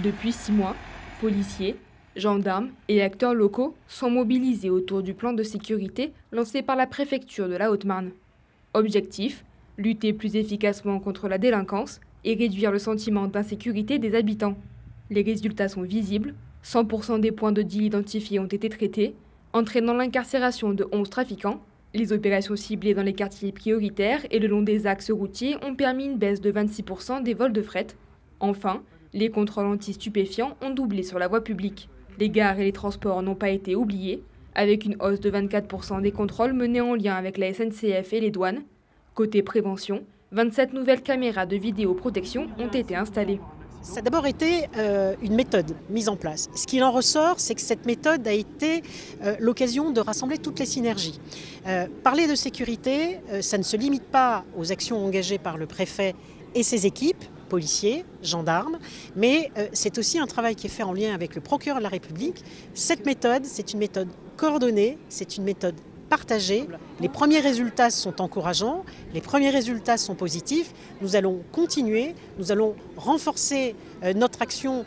Depuis 6 mois, policiers, gendarmes et acteurs locaux sont mobilisés autour du plan de sécurité lancé par la préfecture de la Haute-Marne. Objectif, lutter plus efficacement contre la délinquance et réduire le sentiment d'insécurité des habitants. Les résultats sont visibles, 100% des points de deal identifiés ont été traités, entraînant l'incarcération de 11 trafiquants. Les opérations ciblées dans les quartiers prioritaires et le long des axes routiers ont permis une baisse de 26% des vols de fret. Enfin, les contrôles anti-stupéfiants ont doublé sur la voie publique. Les gares et les transports n'ont pas été oubliés, avec une hausse de 24% des contrôles menés en lien avec la SNCF et les douanes. Côté prévention, 27 nouvelles caméras de vidéoprotection ont été installées. Ça a d'abord été une méthode mise en place. Ce qu'il en ressort, c'est que cette méthode a été l'occasion de rassembler toutes les synergies. Parler de sécurité, ça ne se limite pas aux actions engagées par le préfet et ses équipes, policiers, gendarmes, mais c'est aussi un travail qui est fait en lien avec le procureur de la République. Cette méthode, c'est une méthode coordonnée, c'est une méthode partagée. Les premiers résultats sont encourageants, les premiers résultats sont positifs. Nous allons continuer, nous allons renforcer notre action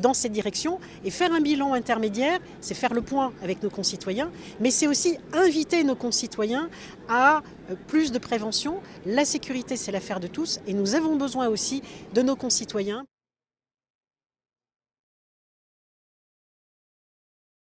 dans cette direction et faire un bilan intermédiaire, c'est faire le point avec nos concitoyens, mais c'est aussi inviter nos concitoyens à plus de prévention. La sécurité, c'est l'affaire de tous et nous avons besoin aussi de nos concitoyens.